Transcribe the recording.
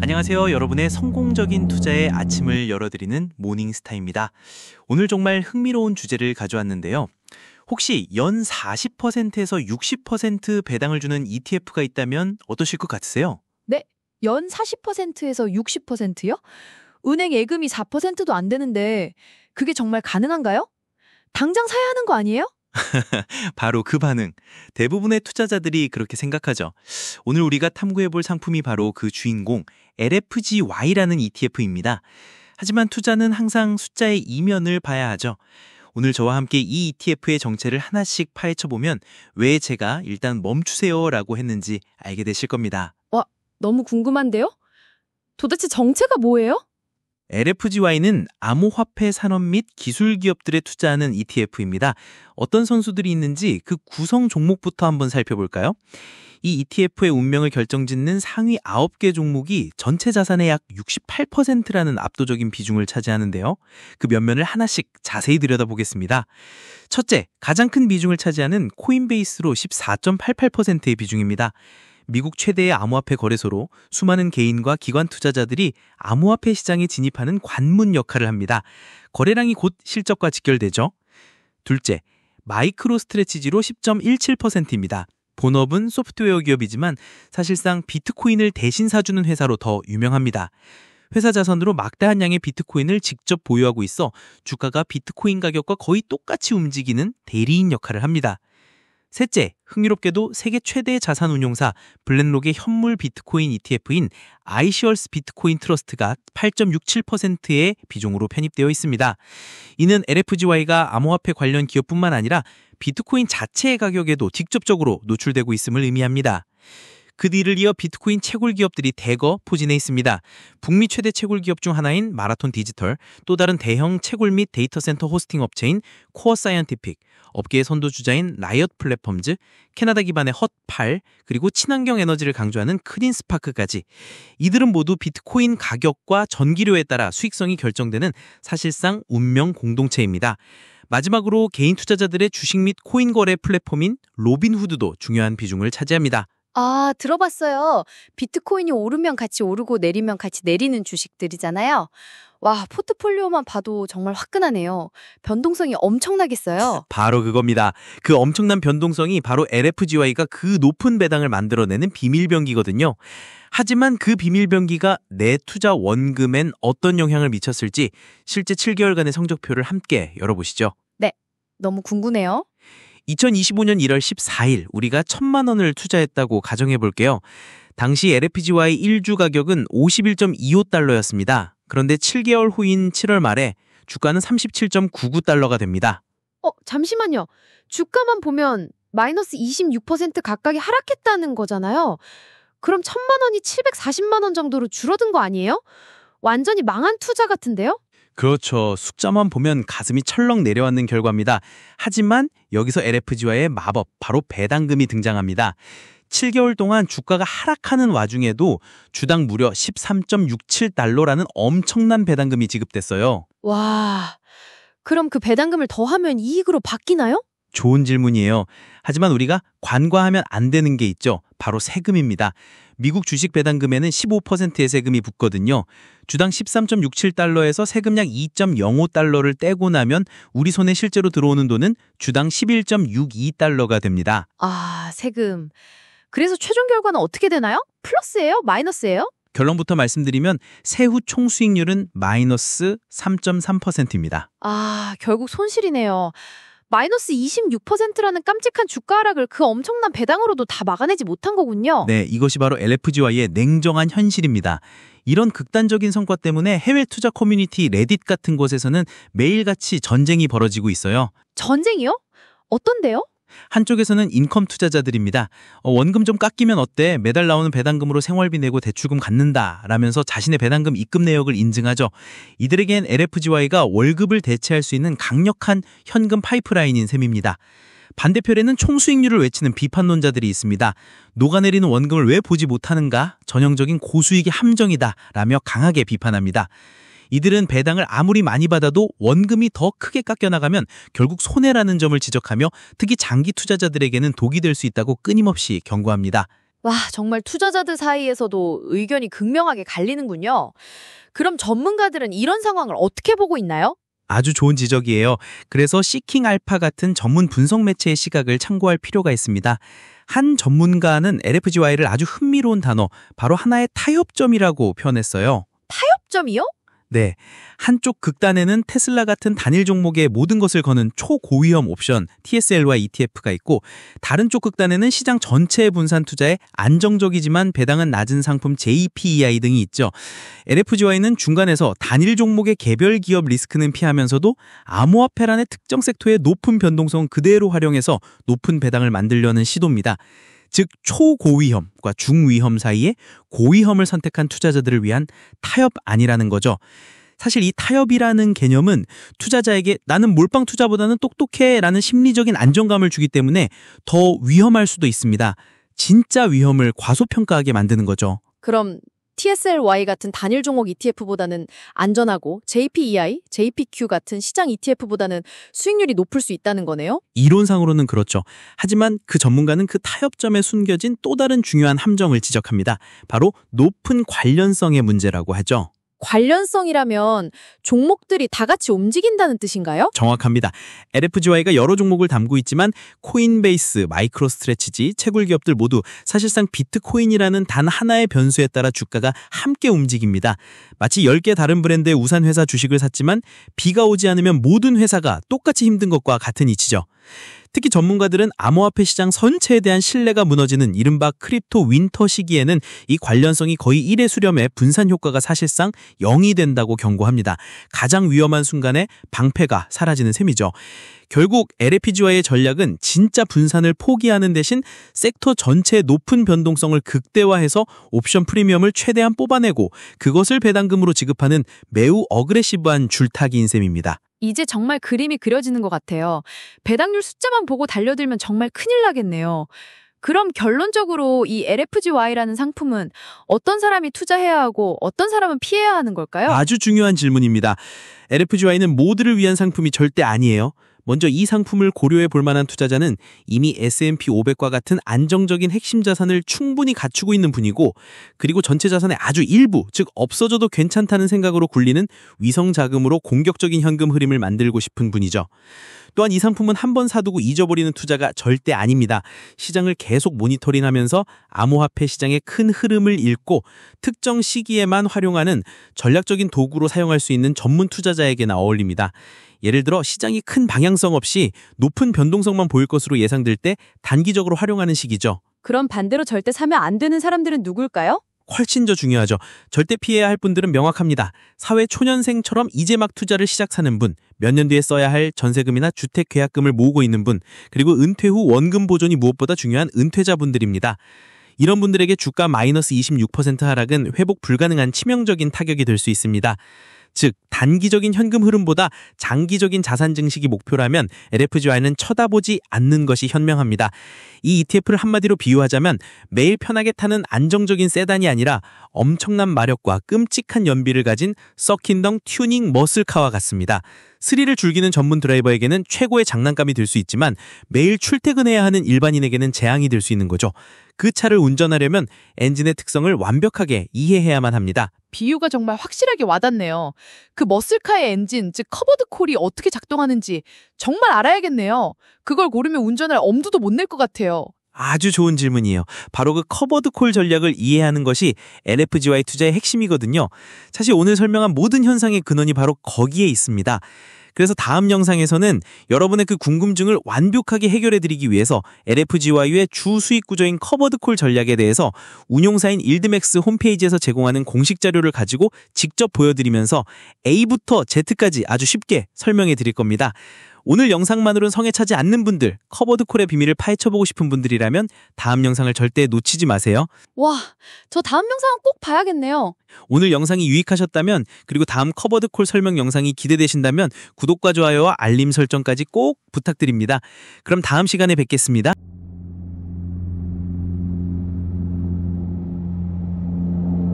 안녕하세요. 여러분의 성공적인 투자의 아침을 열어드리는 모닝스타입니다. 오늘 정말 흥미로운 주제를 가져왔는데요. 혹시 연 40%에서 60% 배당을 주는 ETF가 있다면 어떠실 것 같으세요? 네, 연 40%에서 60%요? 은행 예금이 4%도 안 되는데 그게 정말 가능한가요? 당장 사야 하는 거 아니에요? 바로 그 반응. 대부분의 투자자들이 그렇게 생각하죠. 오늘 우리가 탐구해볼 상품이 바로 그 주인공 LFGY라는 ETF입니다. 하지만 투자는 항상 숫자의 이면을 봐야 하죠. 오늘 저와 함께 이 ETF의 정체를 하나씩 파헤쳐보면 왜 제가 일단 멈추세요라고 했는지 알게 되실 겁니다. 와, 너무 궁금한데요? 도대체 정체가 뭐예요? LFGY는 암호화폐 산업 및 기술 기업들에 투자하는 ETF입니다. 어떤 선수들이 있는지 그 구성 종목부터 한번 살펴볼까요? 이 ETF의 운명을 결정짓는 상위 9개 종목이 전체 자산의 약 68%라는 압도적인 비중을 차지하는데요. 그 면면을 하나씩 자세히 들여다보겠습니다. 첫째, 가장 큰 비중을 차지하는 코인베이스로 14.88%의 비중입니다. 미국 최대의 암호화폐 거래소로 수많은 개인과 기관 투자자들이 암호화폐 시장에 진입하는 관문 역할을 합니다. 거래량이 곧 실적과 직결되죠. 둘째, 마이크로 스트레치지로 10.17%입니다. 본업은 소프트웨어 기업이지만 사실상 비트코인을 대신 사주는 회사로 더 유명합니다. 회사 자산으로 막대한 양의 비트코인을 직접 보유하고 있어 주가가 비트코인 가격과 거의 똑같이 움직이는 대리인 역할을 합니다. 셋째, 흥미롭게도 세계 최대의 자산 운용사 블랙록의 현물 비트코인 ETF인 아이시얼스 비트코인 트러스트가 8.67%의 비중으로 편입되어 있습니다. 이는 LFGY가 암호화폐 관련 기업뿐만 아니라 비트코인 자체의 가격에도 직접적으로 노출되고 있음을 의미합니다. 그 뒤를 이어 비트코인 채굴 기업들이 대거 포진해 있습니다. 북미 최대 채굴 기업 중 하나인 마라톤 디지털, 또 다른 대형 채굴 및 데이터 센터 호스팅 업체인 코어 사이언티픽, 업계의 선도주자인 라이엇 플랫폼즈, 캐나다 기반의 헛8, 그리고 친환경 에너지를 강조하는 크린스파크까지. 이들은 모두 비트코인 가격과 전기료에 따라 수익성이 결정되는 사실상 운명 공동체입니다. 마지막으로 개인 투자자들의 주식 및 코인 거래 플랫폼인 로빈후드도 중요한 비중을 차지합니다. 아, 들어봤어요. 비트코인이 오르면 같이 오르고 내리면 같이 내리는 주식들이잖아요. 와, 포트폴리오만 봐도 정말 화끈하네요. 변동성이 엄청나겠어요. 바로 그겁니다. 그 엄청난 변동성이 바로 LFGY가 그 높은 배당을 만들어내는 비밀병기거든요. 하지만 그 비밀병기가 내 투자 원금엔 어떤 영향을 미쳤을지 실제 7개월간의 성적표를 함께 열어보시죠. 네, 너무 궁금해요. 2025년 1월 14일 우리가 1,000만 원을 투자했다고 가정해 볼게요. 당시 LFGY 1주 가격은 51.25달러였습니다. 그런데 7개월 후인 7월 말에 주가는 37.99달러가 됩니다. 잠시만요. 주가만 보면 마이너스 26% 가까이 하락했다는 거잖아요. 그럼 1,000만 원이 740만 원 정도로 줄어든 거 아니에요? 완전히 망한 투자 같은데요? 그렇죠. 숫자만 보면 가슴이 철렁 내려앉는 결과입니다. 하지만 여기서 LFGY의 마법, 바로 배당금이 등장합니다. 7개월 동안 주가가 하락하는 와중에도 주당 무려 13.67달러라는 엄청난 배당금이 지급됐어요. 와, 그럼 그 배당금을 더하면 이익으로 바뀌나요? 좋은 질문이에요. 하지만 우리가 관과하면 안 되는 게 있죠. 바로 세금입니다. 미국 주식 배당금에는 15%의 세금이 붙거든요. 주당 13.67달러에서 세금 약 2.05달러를 떼고 나면 우리 손에 실제로 들어오는 돈은 주당 11.62달러가 됩니다. 아, 세금. 그래서 최종 결과는 어떻게 되나요? 플러스예요? 마이너스예요? 결론부터 말씀드리면 세후 총수익률은 마이너스 3.3%입니다. 아, 결국 손실이네요. 마이너스 26%라는 깜찍한 주가 하락을 그 엄청난 배당으로도 다 막아내지 못한 거군요. 네, 이것이 바로 LFGY의 냉정한 현실입니다. 이런 극단적인 성과 때문에 해외 투자 커뮤니티 레딧 같은 곳에서는 매일같이 전쟁이 벌어지고 있어요. 전쟁이요? 어떤데요? 한쪽에서는 인컴 투자자들입니다. 원금 좀 깎이면 어때? 매달 나오는 배당금으로 생활비 내고 대출금 갚는다 라면서 자신의 배당금 입금 내역을 인증하죠. 이들에겐 LFGY가 월급을 대체할 수 있는 강력한 현금 파이프라인인 셈입니다. 반대편에는 총수익률을 외치는 비판론자들이 있습니다. 녹아내리는 원금을 왜 보지 못하는가? 전형적인 고수익의 함정이다 라며 강하게 비판합니다. 이들은 배당을 아무리 많이 받아도 원금이 더 크게 깎여나가면 결국 손해라는 점을 지적하며 특히 장기 투자자들에게는 독이 될 수 있다고 끊임없이 경고합니다. 와, 정말 투자자들 사이에서도 의견이 극명하게 갈리는군요. 그럼 전문가들은 이런 상황을 어떻게 보고 있나요? 아주 좋은 지적이에요. 그래서 시킹 알파 같은 전문 분석 매체의 시각을 참고할 필요가 있습니다. 한 전문가는 LFGY를 아주 흥미로운 단어, 바로 하나의 타협점이라고 표현했어요. 타협점이요? 네, 한쪽 극단에는 테슬라 같은 단일 종목의 모든 것을 거는 초고위험 옵션 TSLY ETF가 있고, 다른 쪽 극단에는 시장 전체의 분산 투자에 안정적이지만 배당은 낮은 상품 JPEI 등이 있죠. LFGY는 중간에서 단일 종목의 개별 기업 리스크는 피하면서도 암호화폐란의 특정 섹터의 높은 변동성 그대로 활용해서 높은 배당을 만들려는 시도입니다. 즉 초고위험과 중위험 사이에 고위험을 선택한 투자자들을 위한 타협안이라는 거죠. 사실 이 타협이라는 개념은 투자자에게 나는 몰빵 투자보다는 똑똑해 라는 심리적인 안정감을 주기 때문에 더 위험할 수도 있습니다. 진짜 위험을 과소평가하게 만드는 거죠. 그럼 TSLY 같은 단일 종목 ETF보다는 안전하고 JPEI, JPQ 같은 시장 ETF보다는 수익률이 높을 수 있다는 거네요? 이론상으로는 그렇죠. 하지만 그 전문가는 그 타협점에 숨겨진 또 다른 중요한 함정을 지적합니다. 바로 높은 관련성의 문제라고 하죠. 관련성이라면 종목들이 다 같이 움직인다는 뜻인가요? 정확합니다. LFGY가 여러 종목을 담고 있지만 코인베이스, 마이크로스트레치지, 채굴 기업들 모두 사실상 비트코인이라는 단 하나의 변수에 따라 주가가 함께 움직입니다. 마치 10개 다른 브랜드의 우산 회사 주식을 샀지만 비가 오지 않으면 모든 회사가 똑같이 힘든 것과 같은 이치죠. 특히 전문가들은 암호화폐 시장 전체에 대한 신뢰가 무너지는 이른바 크립토 윈터 시기에는 이 관련성이 거의 1에 수렴해 분산 효과가 사실상 0이 된다고 경고합니다. 가장 위험한 순간에 방패가 사라지는 셈이죠. 결국 LFGY의 전략은 진짜 분산을 포기하는 대신 섹터 전체의 높은 변동성을 극대화해서 옵션 프리미엄을 최대한 뽑아내고 그것을 배당금으로 지급하는 매우 어그레시브한 줄타기인 셈입니다. 이제 정말 그림이 그려지는 것 같아요. 배당률 숫자만 보고 달려들면 정말 큰일 나겠네요. 그럼 결론적으로 이 LFGY라는 상품은 어떤 사람이 투자해야 하고 어떤 사람은 피해야 하는 걸까요? 아주 중요한 질문입니다. LFGY는 모두를 위한 상품이 절대 아니에요. 먼저 이 상품을 고려해 볼 만한 투자자는 이미 S&P 500과 같은 안정적인 핵심 자산을 충분히 갖추고 있는 분이고, 그리고 전체 자산의 아주 일부, 즉 없어져도 괜찮다는 생각으로 굴리는 위성 자금으로 공격적인 현금 흐름을 만들고 싶은 분이죠. 또한 이 상품은 한 번 사두고 잊어버리는 투자가 절대 아닙니다. 시장을 계속 모니터링하면서 암호화폐 시장의 큰 흐름을 읽고 특정 시기에만 활용하는 전략적인 도구로 사용할 수 있는 전문 투자자에게나 어울립니다. 예를 들어 시장이 큰 방향성 없이 높은 변동성만 보일 것으로 예상될 때 단기적으로 활용하는 시기죠. 그럼 반대로 절대 사면 안 되는 사람들은 누굴까요? 훨씬 더 중요하죠. 절대 피해야 할 분들은 명확합니다. 사회 초년생처럼 이제 막 투자를 시작하는 분, 몇 년 뒤에 써야 할 전세금이나 주택 계약금을 모으고 있는 분, 그리고 은퇴 후 원금 보존이 무엇보다 중요한 은퇴자분들입니다. 이런 분들에게 주가 마이너스 26% 하락은 회복 불가능한 치명적인 타격이 될 수 있습니다. 즉 단기적인 현금 흐름보다 장기적인 자산 증식이 목표라면 LFGY는 쳐다보지 않는 것이 현명합니다. 이 ETF를 한마디로 비유하자면 매일 편하게 타는 안정적인 세단이 아니라 엄청난 마력과 끔찍한 연비를 가진 서킨덩 튜닝 머슬카와 같습니다. 스릴을 즐기는 전문 드라이버에게는 최고의 장난감이 될 수 있지만 매일 출퇴근해야 하는 일반인에게는 재앙이 될 수 있는 거죠. 그 차를 운전하려면 엔진의 특성을 완벽하게 이해해야만 합니다. 비유가 정말 확실하게 와닿네요. 그 머슬카의 엔진, 즉 커버드 콜이 어떻게 작동하는지 정말 알아야겠네요. 그걸 고르면 운전할 엄두도 못 낼 것 같아요. 아주 좋은 질문이에요. 바로 그 커버드 콜 전략을 이해하는 것이 LFGY 투자의 핵심이거든요. 사실 오늘 설명한 모든 현상의 근원이 바로 거기에 있습니다. 그래서 다음 영상에서는 여러분의 그 궁금증을 완벽하게 해결해드리기 위해서 LFGY의 주 수익 구조인 커버드 콜 전략에 대해서 운용사인 일드맥스 홈페이지에서 제공하는 공식 자료를 가지고 직접 보여드리면서 A부터 Z까지 아주 쉽게 설명해 드릴 겁니다. 오늘 영상만으로는 성에 차지 않는 분들, 커버드 콜의 비밀을 파헤쳐보고 싶은 분들이라면 다음 영상을 절대 놓치지 마세요. 와, 저 다음 영상은 꼭 봐야겠네요. 오늘 영상이 유익하셨다면, 그리고 다음 커버드 콜 설명 영상이 기대되신다면 구독과 좋아요와 알림 설정까지 꼭 부탁드립니다. 그럼 다음 시간에 뵙겠습니다.